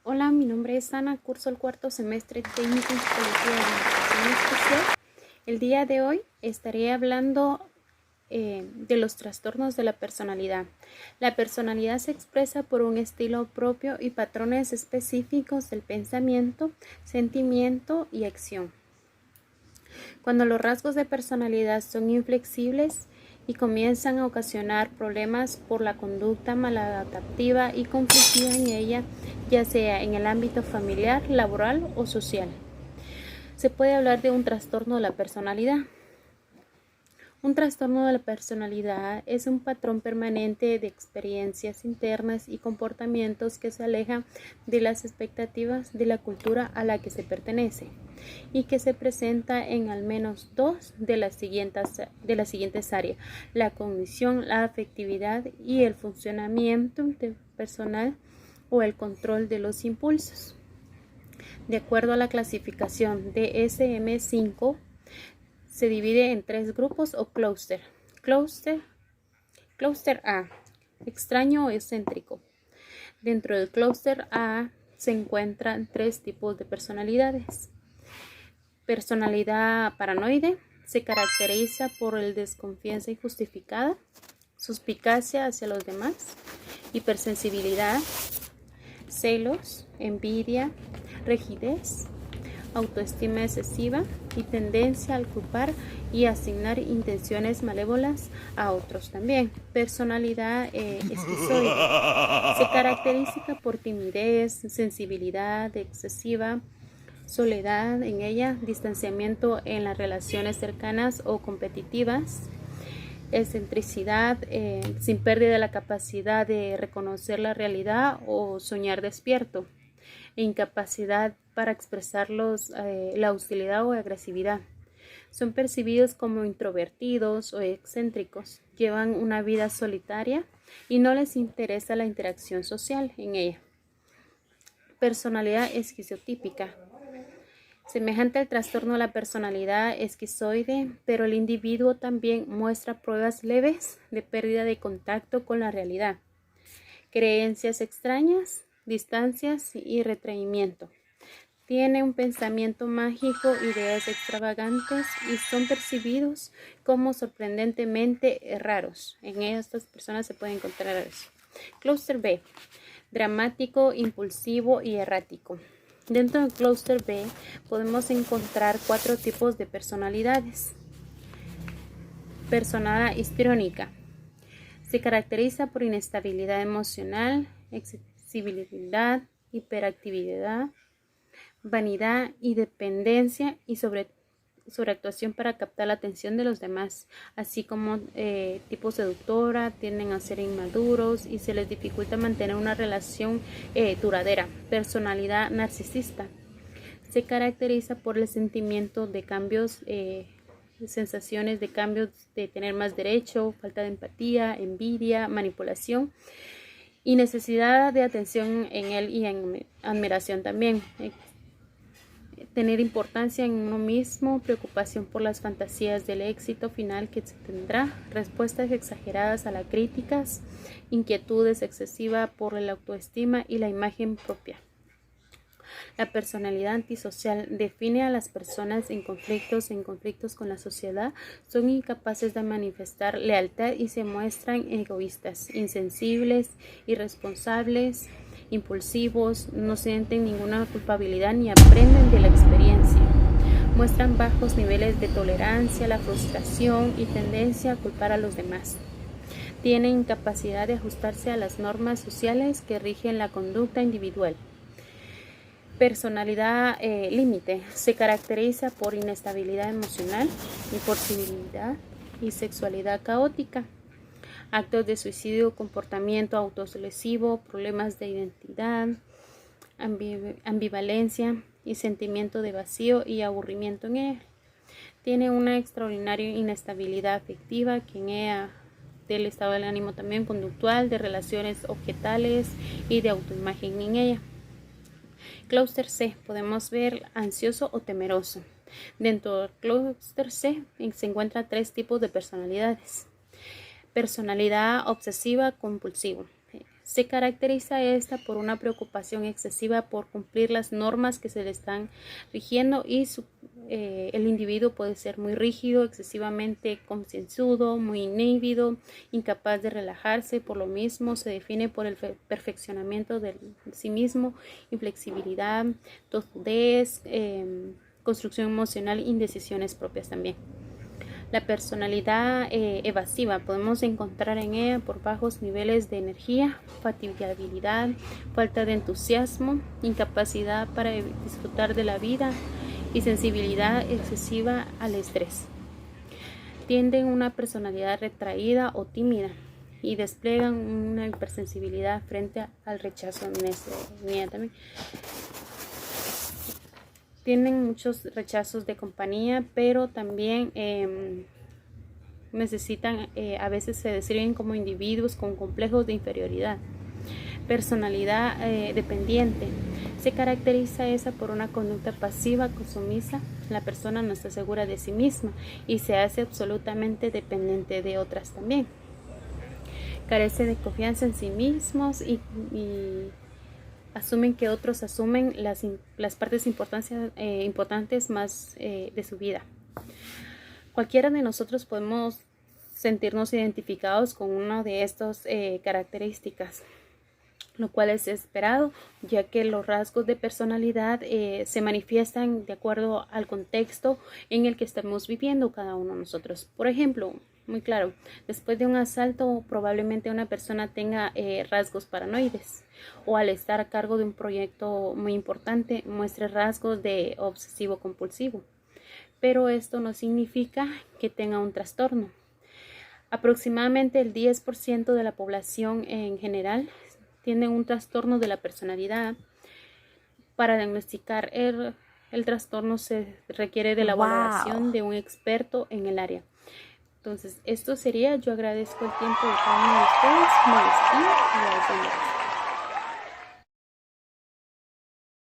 Hola, mi nombre es Ana, curso el cuarto semestre técnico en psicología de educación especial. El día de hoy estaré hablando de los trastornos de la personalidad. La personalidad se expresa por un estilo propio y patrones específicos del pensamiento, sentimiento y acción. Cuando los rasgos de personalidad son inflexibles y comienzan a ocasionar problemas por la conducta maladaptativa y conflictiva en ella, ya sea en el ámbito familiar, laboral o social. Se puede hablar de un trastorno de la personalidad. Un trastorno de la personalidad es un patrón permanente de experiencias internas y comportamientos que se alejan de las expectativas de la cultura a la que se pertenece y que se presenta en al menos dos de las siguientes áreas: la cognición, la afectividad y el funcionamiento personal o el control de los impulsos. De acuerdo a la clasificación de DSM-5, se divide en tres grupos o clúster. Clúster A, extraño o excéntrico. Dentro del clúster A se encuentran tres tipos de personalidades. Personalidad paranoide se caracteriza por el desconfianza injustificada, suspicacia hacia los demás, hipersensibilidad, celos, envidia, rigidez, autoestima excesiva y tendencia al culpar y asignar intenciones malévolas a otros también. Personalidad esquizoide se caracteriza por timidez, sensibilidad excesiva, soledad en ella, distanciamiento en las relaciones cercanas o competitivas, excentricidad sin pérdida de la capacidad de reconocer la realidad o soñar despierto, e incapacidad para expresar la hostilidad o agresividad. Son percibidos como introvertidos o excéntricos, llevan una vida solitaria y no les interesa la interacción social en ella. Personalidad esquizotípica. Semejante al trastorno de la personalidad esquizoide, pero el individuo también muestra pruebas leves de pérdida de contacto con la realidad, creencias extrañas, distancias y retraimiento. Tiene un pensamiento mágico, ideas extravagantes y son percibidos como sorprendentemente raros. En estas personas se puede encontrar eso. Clúster B, dramático, impulsivo y errático. Dentro del clúster B podemos encontrar cuatro tipos de personalidades. Personalidad histriónica. Se caracteriza por inestabilidad emocional, excesividad, hiperactividad, vanidad y dependencia y sobreactuación para captar la atención de los demás, así como tipo seductora, tienden a ser inmaduros y se les dificulta mantener una relación duradera. Personalidad narcisista. Se caracteriza por el sentimiento de cambios, sensaciones de cambios, de tener más derecho, falta de empatía, envidia, manipulación y necesidad de atención en él y en admiración también. Tener importancia en uno mismo, preocupación por las fantasías del éxito final que se tendrá, respuestas exageradas a las críticas, inquietudes excesivas por la autoestima y la imagen propia. La personalidad antisocial define a las personas en conflictos con la sociedad, son incapaces de manifestar lealtad y se muestran egoístas, insensibles, irresponsables, impulsivos, no sienten ninguna culpabilidad ni aprenden de la experiencia. Muestran bajos niveles de tolerancia a la frustración y tendencia a culpar a los demás. Tienen incapacidad de ajustarse a las normas sociales que rigen la conducta individual. Personalidad límite. Se caracteriza por inestabilidad emocional, impulsividad y sexualidad caótica. Actos de suicidio, comportamiento autolesivo, problemas de identidad, ambivalencia y sentimiento de vacío y aburrimiento en ella. Tiene una extraordinaria inestabilidad afectiva, que en ella del estado del ánimo también conductual, de relaciones objetales y de autoimagen en ella. Clúster C, podemos ver ansioso o temeroso. Dentro del clúster C se encuentran tres tipos de personalidades. Personalidad obsesiva compulsiva. Se caracteriza esta por una preocupación excesiva por cumplir las normas que se le están rigiendo y el individuo puede ser muy rígido, excesivamente concienzudo, muy inhibido, incapaz de relajarse. Por lo mismo se define por el perfeccionamiento de sí mismo, inflexibilidad, tozudez, construcción emocional, indecisiones propias también. La personalidad evasiva podemos encontrar en ella por bajos niveles de energía, fatigabilidad, falta de entusiasmo, incapacidad para disfrutar de la vida y sensibilidad excesiva al estrés. Tienden una personalidad retraída o tímida y despliegan una hipersensibilidad frente al rechazo también. Tienen muchos rechazos de compañía, pero también necesitan, a veces se describen como individuos con complejos de inferioridad. Personalidad dependiente. Se caracteriza esa por una conducta pasiva, consumisa. La persona no está segura de sí misma y se hace absolutamente dependiente de otras también. Carece de confianza en sí mismos y asumen que otros asumen las partes importantes más de su vida. Cualquiera de nosotros podemos sentirnos identificados con una de estas características, lo cual es esperado, ya que los rasgos de personalidad se manifiestan de acuerdo al contexto en el que estamos viviendo cada uno de nosotros. Por ejemplo, muy claro, después de un asalto probablemente una persona tenga rasgos paranoides, o al estar a cargo de un proyecto muy importante muestre rasgos de obsesivo compulsivo, pero esto no significa que tenga un trastorno. Aproximadamente el 10% de la población en general tiene un trastorno de la personalidad. Para diagnosticar el trastorno se requiere de la valoración de un experto en el área. Entonces, esto sería. Yo agradezco el tiempo de cada uno de ustedes. Me despido y